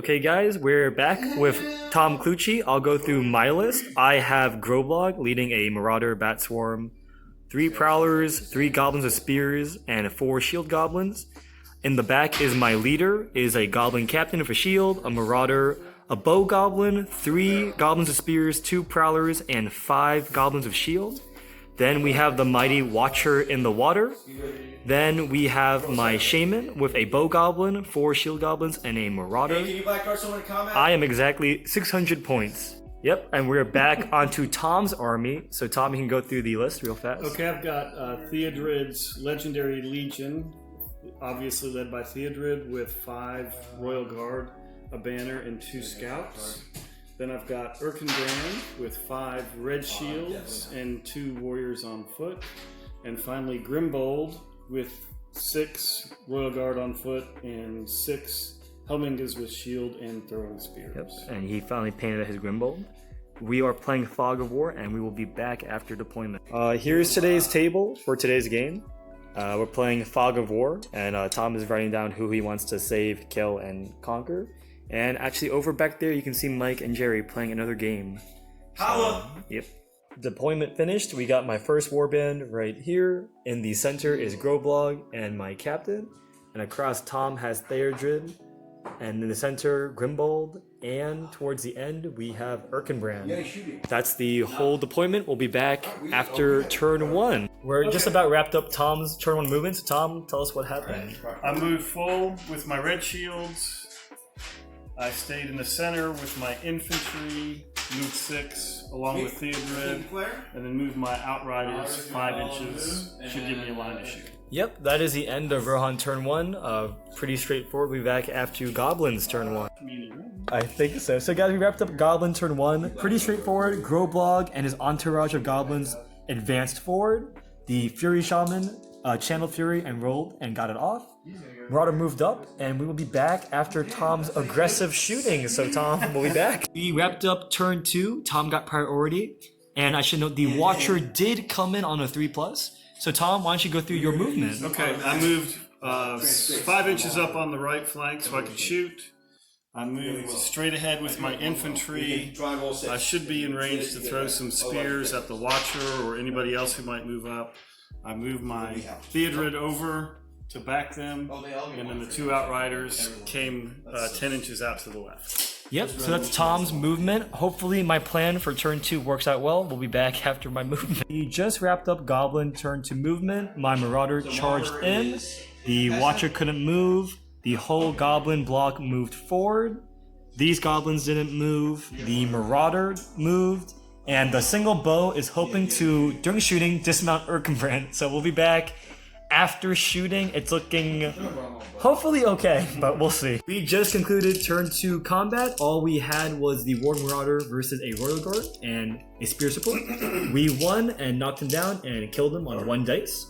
Okay guys, we're back with Tom Clucci. I'll go through my list. I have Groblog leading a Marauder Bat Swarm, 3 Prowlers, 3 Goblins with Spears, and 4 Shield Goblins. In the back is my leader, is a Goblin Captain with a Shield, a Marauder, a Bow Goblin, 3 Goblins with Spears, 2 Prowlers, and 5 Goblins with Shield. Then we have the Mighty Watcher in the water. Then we have my Shaman with a Bow Goblin, 4 Shield Goblins, and a Marauder. Hey, can you black card someone in combat? I am exactly 600 points. Yep, and we're back onto Tom's army. So Tom, you can go through the list real fast. Okay, I've got Theodred's Legendary Legion, obviously led by Theodred, with 5 Royal Guard, a banner, and 2 scouts. Then I've got Erkenbrand with 5 red shields and 2 warriors on foot. And finally Grimbold with 6 Royal Guard on foot and 6 Helmingas with shield and throwing spears. Yep, and he finally painted his Grimbold. We are playing Fog of War, and we will be back after deployment. Here's today's table for today's game. We're playing Fog of War, and Tom is writing down who he wants to save, kill, and conquer. And actually, over back there, you can see Mike and Jerry playing another game. Yep. Deployment finished. We got my first warband right here. In the center is Groblog and my captain. And across Tom has Theodred. And in the center, Grimbold. And towards the end, we have Erkenbrand. That's the whole deployment. We'll be back after turn 1. We're just about wrapped up Tom's turn 1 movement. So Tom, tell us what happened. I moved full with my red shields. I stayed in the center with my infantry, moved 6 along with Theodred, and then moved my outriders 5 inches. Should give me a line to shoot. Yep, that is the end of Rohan turn 1. Pretty straightforward. We'll be back after Goblins turn 1. I think so. So guys, we wrapped up Goblin turn 1. Pretty straightforward. Groblog and his entourage of goblins advanced forward. The Fury Shaman channeled Fury and rolled and got it off. Marauder moved up, and we will be back after Tom's aggressive shooting. So Tom, we'll be back. We wrapped up turn 2. Tom got priority, and I should note the Watcher did come in on a 3+. So Tom, why don't you go through your movement? Okay, I moved 5 inches up on the right flank so I could shoot. I moved straight ahead with my infantry. I should be in range to throw some spears at the Watcher or anybody else who might move up. I moved my Theodred over to back them, and then the 2 outriders came 10 inches out to the left. Yep, so that's Tom's movement. Hopefully my plan for turn 2 works out well. We'll be back after my movement. We just wrapped up Goblin turn 2 movement. My Marauder charged in. The Watcher couldn't move. The whole Goblin block moved forward. These Goblins didn't move. The Marauder moved. And the single bow is hoping to, during shooting, dismount Erkenbrand. So we'll be back after shooting. It's looking hopefully okay, but we'll see. We just concluded turn 2 combat. All we had was the Ward Marauder versus a Royal Guard and a Spear Support. We won and knocked him down and killed him on 1 dice.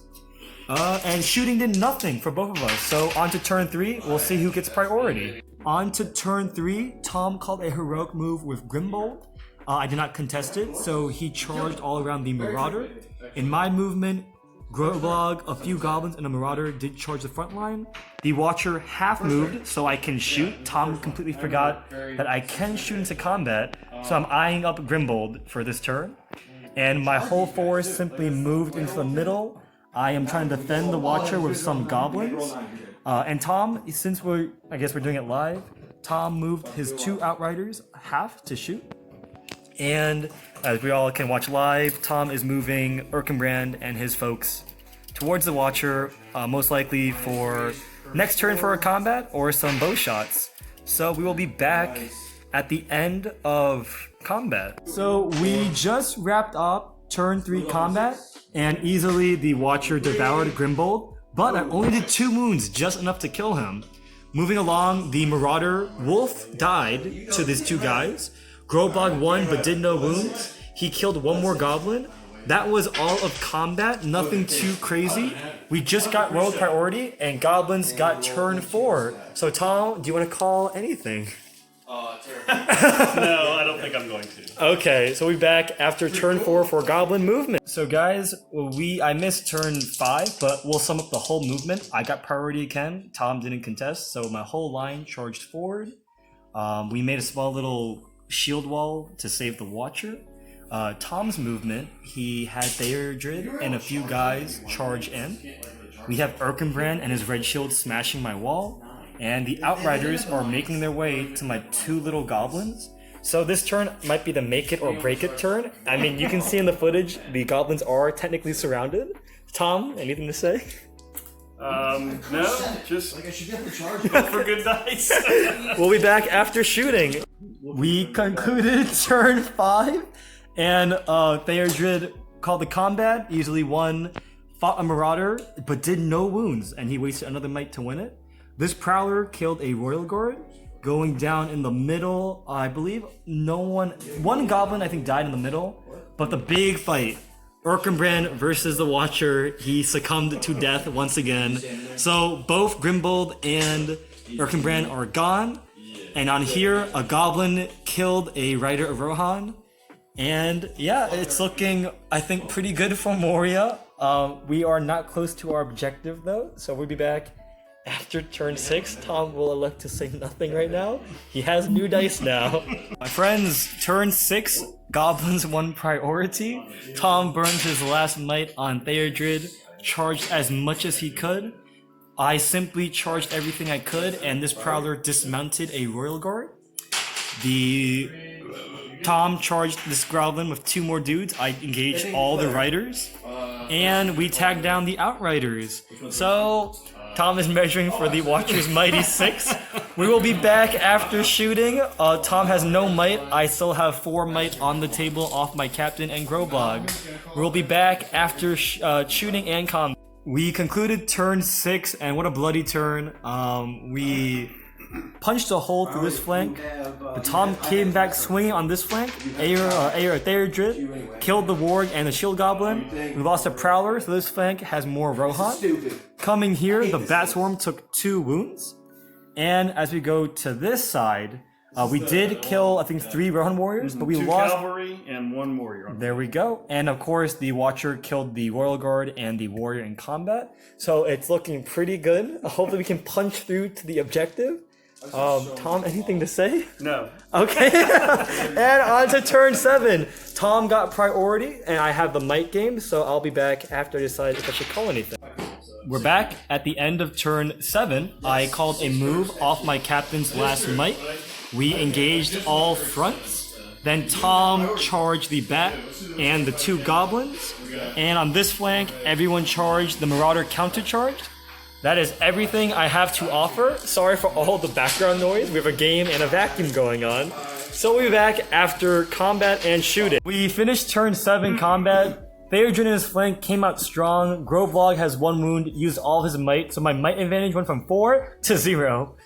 And shooting did nothing for both of us. So on to turn 3, we'll see who gets priority. On to turn 3, Tom called a heroic move with Grimbold. I did not contest it, so he charged all around the Marauder. In my movement, Groblog, a few Goblins, and a Marauder did charge the front line. The Watcher half moved, so I can shoot. Tom completely forgot that I can shoot into combat, so I'm eyeing up Grimbold for this turn. And my whole force simply moved into the middle. I am trying to defend the Watcher with some Goblins. And Tom, since I guess we're doing it live, Tom moved his 2 outriders half to shoot. And as we all can watch live, Tom is moving Erkenbrand and his folks towards the Watcher, most likely for next turn for a combat or some bow shots. So we will be back at the end of combat. So we just wrapped up turn 3 combat, and easily the Watcher devoured Grimbold, but I only did 2 wounds, just enough to kill him. Moving along, the Marauder Wolf died to these 2 guys. Groblog won but did no wounds. He killed 1 more Goblin. That was all of combat, nothing too crazy. We just got Royal Priority and Goblins got turn 4. So Tom, do you want to call anything? No, I don't think I'm going to. Okay, so we'll be back after turn 4 for Goblin movement. So guys, I missed turn 5, but we'll sum up the whole movement. I got priority again. Tom didn't contest, so my whole line charged forward. We made a small little shield wall to save the Watcher. Tom's movement, he had Theodred and a few guys charge in. We have Erkenbrand and his red shield smashing my wall. And the Outriders are making their way to my 2 little goblins. So this turn might be the make it or break it turn. I mean, you can see in the footage, the goblins are technically surrounded. Tom, anything to say? No, just go for good dice. We'll be back after shooting. We concluded turn 5, and Theodred called the combat, easily won, fought a Marauder, but did no wounds, and he wasted another might to win it. This Prowler killed a Royal Guard, going down in the middle. I believe one Goblin I think died in the middle, but the big fight, Erkenbrand versus the Watcher, he succumbed to death once again. So both Grimbold and Erkenbrand are gone, and on here a Goblin killed a Rider of Rohan, and yeah, it's looking, I think, pretty good for Moria. We are not close to our objective though, so we'll be back after turn 6. Tom will elect to say nothing right now. He has new dice now. My friends, turn 6, Goblins won priority. Tom burns his last might on Theodred, charged as much as he could. I simply charged everything I could, and this Prowler dismounted a Royal Guard. Tom charged this Goblin with 2 more dudes. I engaged all the Riders, and we tagged down the Outriders. So Tom is measuring for the Watcher's mighty 6. We will be back after shooting. Tom has no might. I still have 4 might on the table off my captain and Groblog. We'll be back after shooting and combat. We concluded turn 6, and what a bloody turn. We punched a hole through this flank, but Tom came back swinging on this flank. Theodred killed the Warg and the Shield Goblin. We lost a Prowler, so this flank has more Rohan. Coming here, the Batswarm took 2 wounds. And as we go to this side, we did kill, I think, 3 Rohan warriors, but we 2 lost cavalry and 1 warrior. There we go. And of course, the Watcher killed the Royal Guard and the Warrior in combat. So it's looking pretty good. Hopefully we can punch through to the objective. Tom, anything to say? No. Okay. And on to turn 7. Tom got priority, and I have the might game, so I'll be back after I decide if I should call anything. We're back at the end of turn 7. I called a move off my captain's last might. We engaged all fronts. Then Tom charged the Bat and the 2 Goblins. And on this flank, everyone charged the Marauder countercharged. That is everything I have to offer. Sorry for all the background noise. We have a game and a vacuum going on. So we'll be back after combat and shooting. We finished turn 7 combat. Theodred in his flank came out strong. Groblog has 1 wound, used all his might. So my might advantage went from 4 to 0.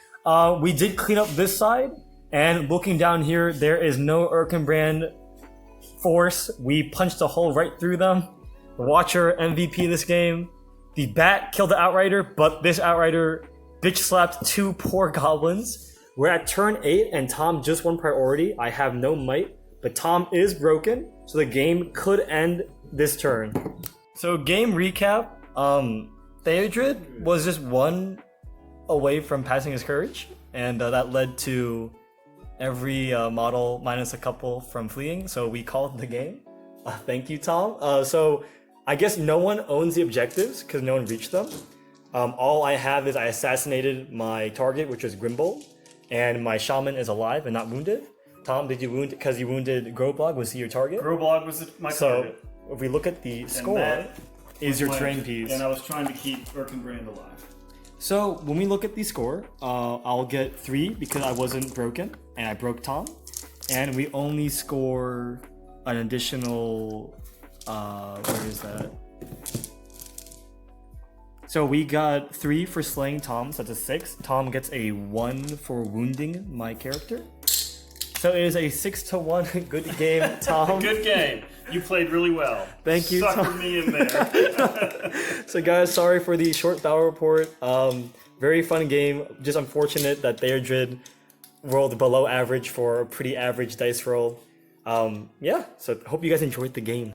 We did clean up this side. And looking down here, there is no Erkenbrand force. We punched a hole right through them. The Watcher MVP this game. The Bat killed the Outrider, but this Outrider bitch slapped 2 poor Goblins. We're at turn 8, and Tom just won priority. I have no might, but Tom is broken, so the game could end this turn. So game recap, Theodred was just 1 away from passing his courage, and that led to every model minus a couple from fleeing, so we called the game. Thank you, Tom. So I guess no one owns the objectives because no one reached them. All I have is I assassinated my target, which was Grimbold, and my shaman is alive and not wounded. Tom, did you wound because you wounded Groblog? Was he your target? Groblog was my target. So if we look at the score, is your terrain piece. And I was trying to keep Erkenbrand alive. So when we look at the score, I'll get 3 because I wasn't broken and I broke Tom, and we only score an additional. Where is that? So we got 3 for slaying Tom, so that's a 6. Tom gets a 1 for wounding my character. So it is a 6-1. Good game, Tom. Good game. You played really well. Thank you, Suckered Tom. me in there. So guys, sorry for the short battle report. Very fun game. Just unfortunate that Theodred rolled below average for a pretty average dice roll. Yeah, so hope you guys enjoyed the game.